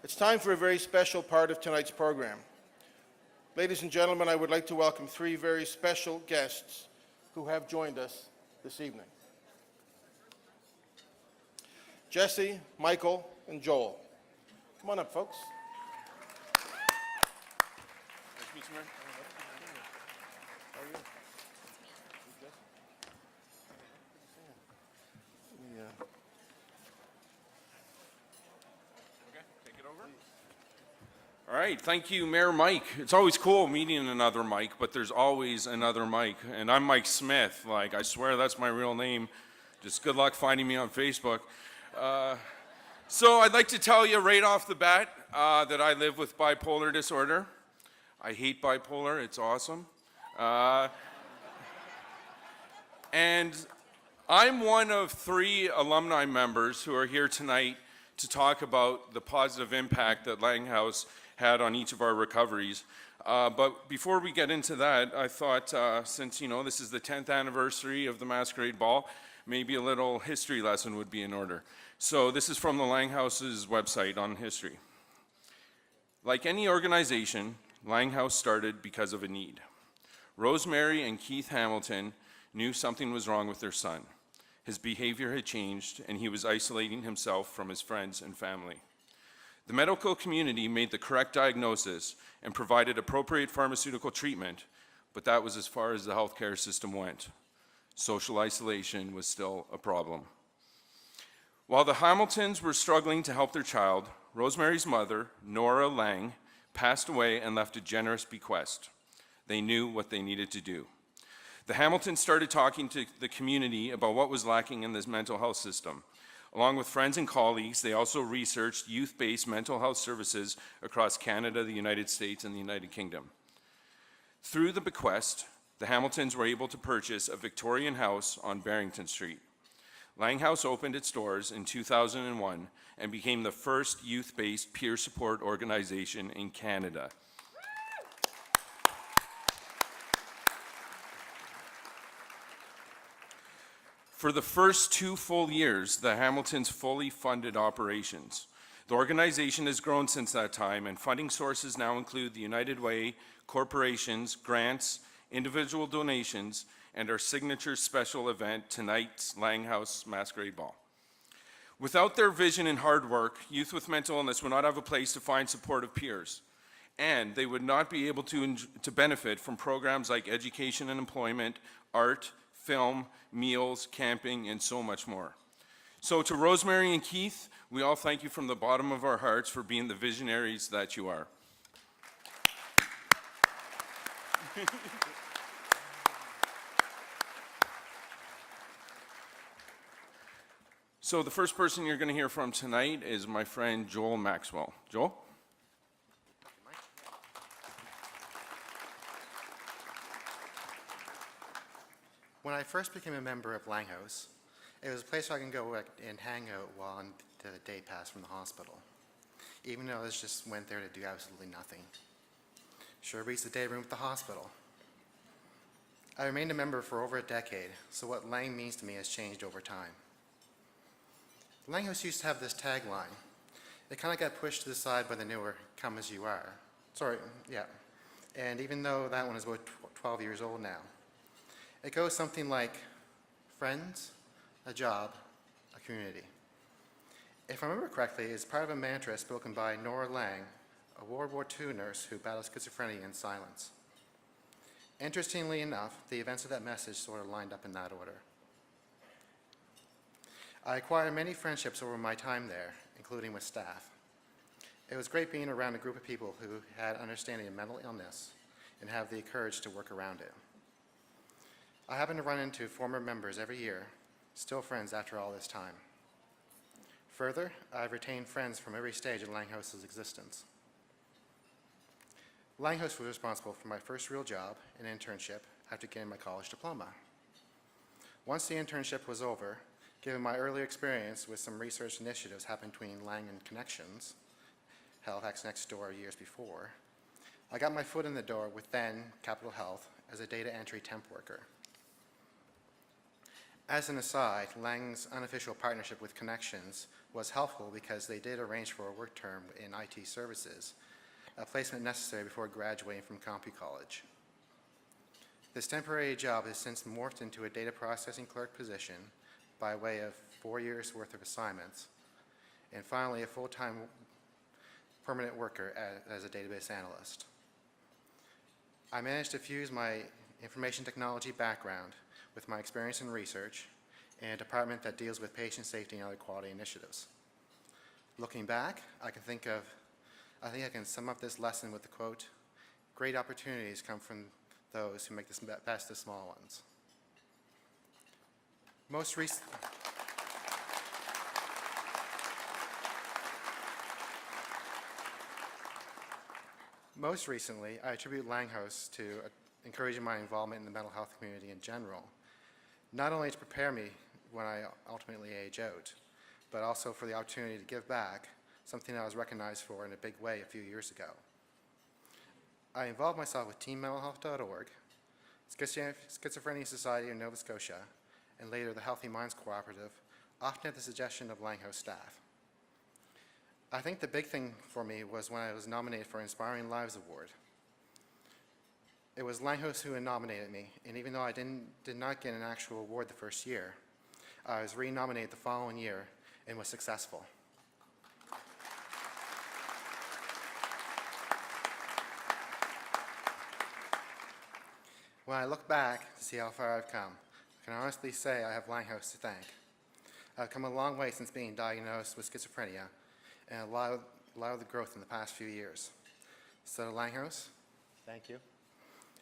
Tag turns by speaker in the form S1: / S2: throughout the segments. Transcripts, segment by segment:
S1: It's time for a very special part of tonight's program. Ladies and gentlemen, I would like to welcome three very special guests who have joined us this evening. Jessie, Michael, and Joel. Come on up, folks. Nice to meet you, man. How are you?
S2: All right, thank you, Mayor Mike. It's always cool meeting another Mike, but there's always another Mike. And I'm Mike Smith. Like, I swear that's my real name. Just good luck finding me on Facebook. So I'd like to tell you right off the bat that I live with bipolar disorder. I hate bipolar. It's awesome. And I'm one of 3 alumni members who are here tonight to talk about the positive impact that Laing House had on each of our recoveries. But before we get into that, I thought since this is the 10th anniversary of the Masquerade Ball, maybe a little history lesson would be in order. So this is from the Laing House's website on history. Like any organization, Laing House started because of a need. Rosemary and Keith Hamilton knew something was wrong with their son. His behavior had changed, and he was isolating himself from his friends and family. The medical community made the correct diagnosis and provided appropriate pharmaceutical treatment, but that was as far as the healthcare system went. Social isolation was still a problem. While the Hamiltons were struggling to help their child, Rosemary's mother, Nora Laing, passed away and left a generous bequest. They knew what they needed to do. The Hamiltons started talking to the community about what was lacking in this mental health system. Along with friends and colleagues, they also researched youth-based mental health services across Canada, the United States, and the United Kingdom. Through the bequest, the Hamiltons were able to purchase a Victorian house on Barrington Street. Laing House opened its doors in 2001 and became the first youth-based peer support organization in Canada. For the first 2 full years, the Hamiltons fully funded operations. The organization has grown since that time, and funding sources now include the United Way, corporations, grants, individual donations, and our signature special event, tonight's Laing House Masquerade Ball. Without their vision and hard work, youth with mental illness would not have a place to find supportive peers, and they would not be able to benefit from programs like education and employment, art, film, meals, camping, and so much more. So to Rosemary and Keith, we all thank you from the bottom of our hearts for being the visionaries that you are. So the first person you're going to hear from tonight is my friend Joel Maxwell. Joel?
S3: When I first became a member of Laing House, it was a place where I can go and hang out while on the day pass from the hospital, even though I just went there to do absolutely nothing. Sure beats the day room at the hospital. I remained a member for over a decade, so what Laing means to me has changed over time. Laing House used to have this tagline. It kind of got pushed to the side by the newer "Come As You Are." And even though that one is about 12 years old now, it goes something like friends, a job, a community. If I remember correctly, it's part of a mantra spoken by Nora Laing, a World War II nurse who battled schizophrenia in silence. Interestingly enough, the events of that message sort of lined up in that order. I acquired many friendships over my time there, including with staff. It was great being around a group of people who had understanding of mental illness and have the courage to work around it. I happen to run into former members every year, still friends after all this time. Further, I've retained friends from every stage of Laing House's existence. Laing House was responsible for my first real job, an internship, after getting my college diploma. Once the internship was over, given my earlier experience with some research initiatives happening between Laing and Connections, Halifax Next Door years before, I got my foot in the door with then Capital Health as a data entry temp worker. As an aside, Laing's unofficial partnership with Connections was helpful because they did arrange for a work term in IT services, a placement necessary before graduating from Compu College. This temporary job has since morphed into a data processing clerk position by way of 4 years' worth of assignments, and finally a full-time permanent worker as a database analyst. I managed to fuse my information technology background with my experience in research in a department that deals with patient safety and other quality initiatives. Looking back, I think I can sum up this lesson with the quote, "Great opportunities come from those who make the best of small ones." Most recently, I attribute Laing House to encouraging my involvement in the mental health community in general, not only to prepare me when I ultimately age out, but also for the opportunity to give back, something I was recognized for in a big way a few years ago. I involved myself with teammentalhealth.org, Schizophrenia Society of Nova Scotia, and later the Healthy Minds Cooperative, often at the suggestion of Laing House staff. I think the big thing for me was when I was nominated for Inspiring Lives Award. It was Laing House who had nominated me, and even though I did not get an actual award the first year, I was re-nominated the following year and was successful. When I look back to see how far I've come, I can honestly say I have Laing House to thank. I've come a long way since being diagnosed with schizophrenia, and a lot of the growth in the past few years. So to Laing House, thank you,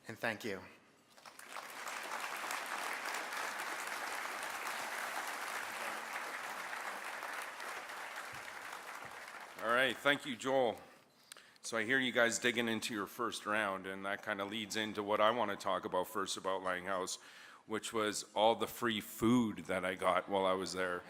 S3: and thank you.
S2: All right, thank you, Joel. So I hear you guys digging into your first round, and that kind of leads into what I want to talk about first about Laing House, which was all the free food that I got while I was there.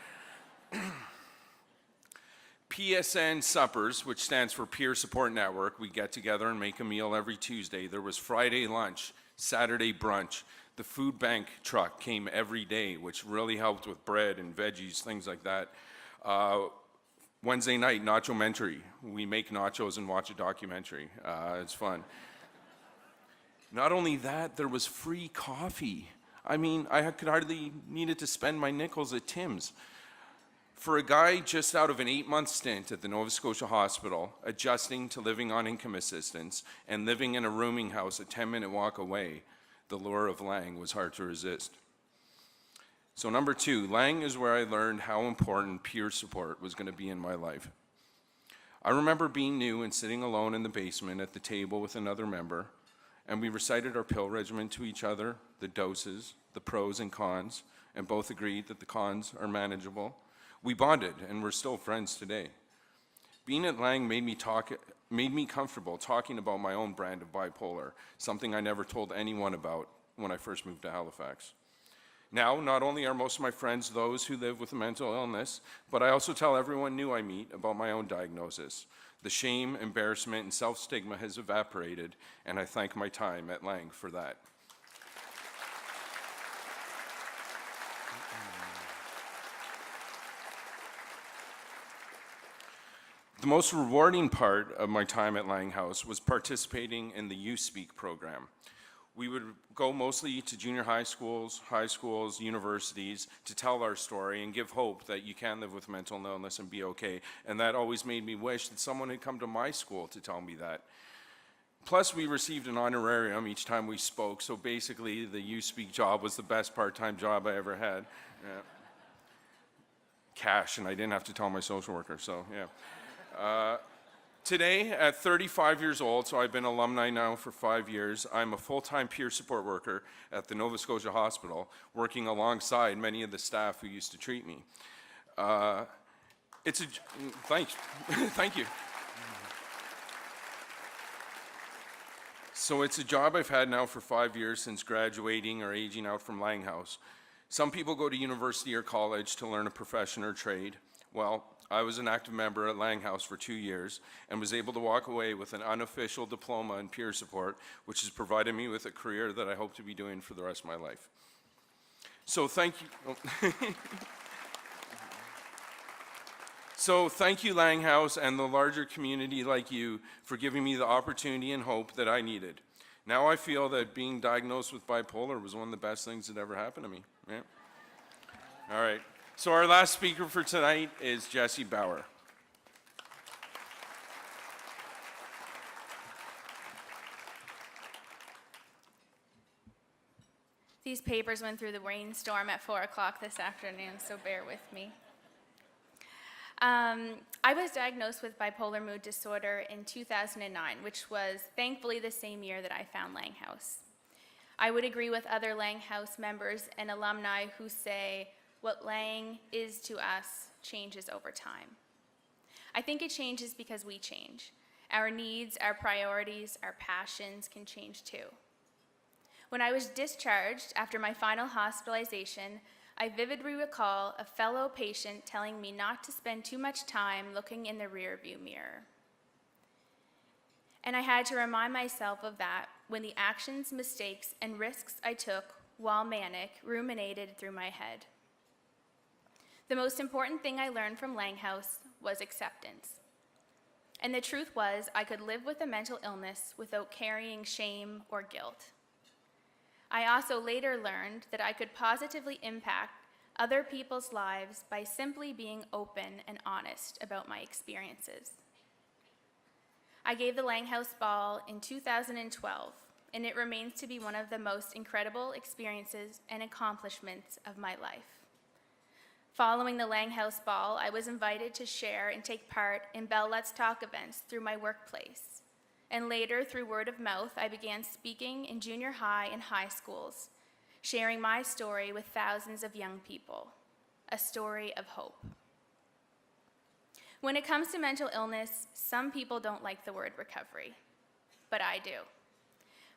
S2: PSN Suppers, which stands for Peer Support Network, we get together and make a meal every Tuesday. There was Friday lunch, Saturday brunch. The food bank truck came every day, which really helped with bread and veggies, things like that. Wednesday night, nacho-mentary. We make nachos and watch a documentary. It's fun. Not only that, there was free coffee. I mean, I could hardly needed to spend my nickels at Tim's. For a guy just out of an 8-month stint at the Nova Scotia Hospital, adjusting to living on income assistance and living in a rooming house a 10-minute walk away, the lure of Laing was hard to resist. So number 2, Laing is where I learned how important peer support was going to be in my life. I remember being new and sitting alone in the basement at the table with another member, and we recited our pill regimen to each other, the doses, the pros and cons, and both agreed that the cons are manageable. We bonded, and we're still friends today. Being at Laing made me comfortable talking about my own brand of bipolar, something I never told anyone about when I first moved to Halifax. Now, not only are most of my friends those who live with a mental illness, but I also tell everyone new I meet about my own diagnosis. The shame, embarrassment, and self-stigma has evaporated, and I thank my time at Laing for that. The most rewarding part of my time at Laing House was participating in the You Speak program. We would go mostly to junior high schools, universities to tell our story and give hope that you can live with mental illness and be okay. And that always made me wish that someone had come to my school to tell me that. Plus, we received an honorarium each time we spoke, so basically the You Speak job was the best part-time job I ever had. Yeah. Cash, and I didn't have to tell my social worker, so yeah. Today, at 35 years old, so I've been alumni now for 5 years, I'm a full-time peer support worker at the Nova Scotia Hospital, working alongside many of the staff who used to treat me. Thanks. Thank you. So it's a job I've had now for 5 years since graduating or aging out from Laing House. Some people go to university or college to learn a profession or trade. Well, I was an active member at Laing House for 2 years and was able to walk away with an unofficial diploma in peer support, which has provided me with a career that I hope to be doing for the rest of my life. So thank you. So thank you, Laing House, and the larger community like you for giving me the opportunity and hope that I needed. Now I feel that being diagnosed with bipolar was one of the best things that ever happened to me. Yeah. All right. So our last speaker for tonight is Jessie Bower.
S4: These papers went through the rainstorm at 4 o'clock this afternoon, so bear with me. I was diagnosed with bipolar mood disorder in 2009, which was thankfully the same year that I found Laing House. I would agree with other Laing House members and alumni who say what Laing is to us changes over time. I think it changes because we change. Our needs, our priorities, our passions can change too. When I was discharged after my final hospitalization, I vividly recall a fellow patient telling me not to spend too much time looking in the rearview mirror. And I had to remind myself of that when the actions, mistakes, and risks I took while manic ruminated through my head. The most important thing I learned from Laing House was acceptance. And the truth was, I could live with a mental illness without carrying shame or guilt. I also later learned that I could positively impact other people's lives by simply being open and honest about my experiences. I gave the Laing House Ball in 2012, and it remains to be one of the most incredible experiences and accomplishments of my life. Following the Laing House Ball, I was invited to share and take part in Bell Let's Talk events through my workplace. And later, through word of mouth, I began speaking in junior high and high schools, sharing my story with thousands of young people, a story of hope. When it comes to mental illness, some people don't like the word recovery, but I do.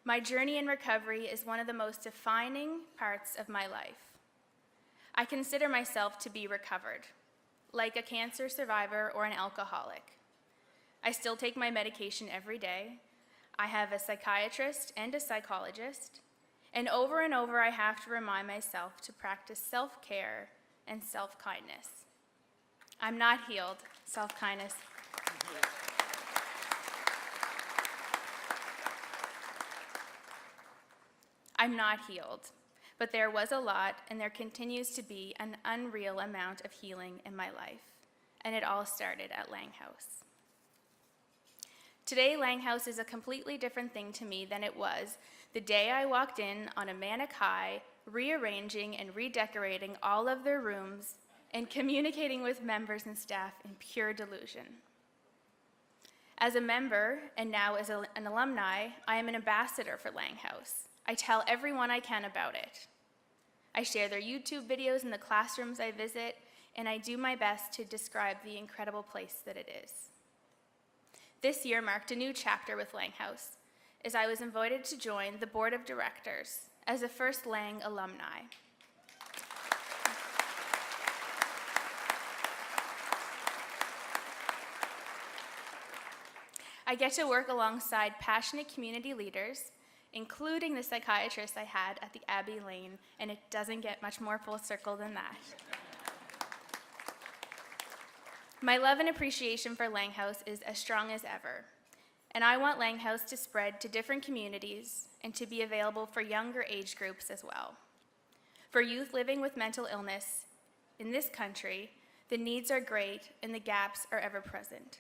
S4: My journey in recovery is one of the most defining parts of my life. I consider myself to be recovered, like a cancer survivor or an alcoholic. I still take my medication every day. I have a psychiatrist and a psychologist. And over I have to remind myself to practice self-care and self-kindness. I'm not healed. Self-kindness. I'm not healed, but there was a lot, and there continues to be an unreal amount of healing in my life. And it all started at Laing House. Today, Laing House is a completely different thing to me than it was the day I walked in on a manic high, rearranging and redecorating all of their rooms and communicating with members and staff in pure delusion. As a member, and now as an alumni, I am an ambassador for Laing House. I tell everyone I can about it. I share their YouTube videos in the classrooms I visit, and I do my best to describe the incredible place that it is. This year marked a new chapter with Laing House, as I was invited to join the board of directors as a first Laing alumni. I get to work alongside passionate community leaders, including the psychiatrist I had at the Abbey Lane, and it doesn't get much more full circle than that. My love and appreciation for Laing House is as strong as ever, and I want Laing House to spread to different communities and to be available for younger age groups as well. For youth living with mental illness in this country, the needs are great and the gaps are ever present.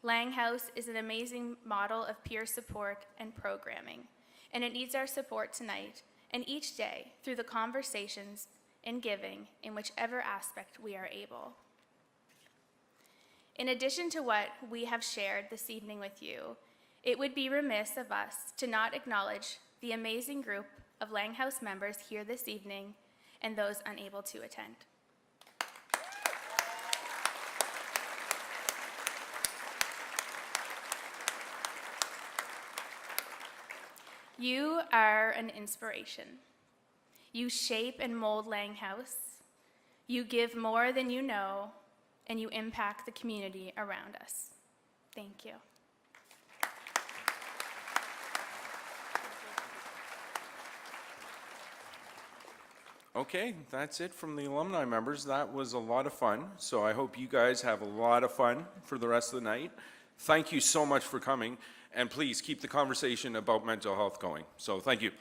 S4: Laing House is an amazing model of peer support and programming, and it needs our support tonight and each day through the conversations and giving in whichever aspect we are able. In addition to what we have shared this evening with you, it would be remiss of us to not acknowledge the amazing group of Laing House members here this evening and those unable to attend. You are an inspiration. You shape and mold Laing House. You give more than you know, and you impact the community around us. Thank you.
S2: Okay, that's it from the alumni members. That was a lot of fun. So I hope you guys have a lot of fun for the rest of the night. Thank you so much for coming, and please keep the conversation about mental health going. So thank you.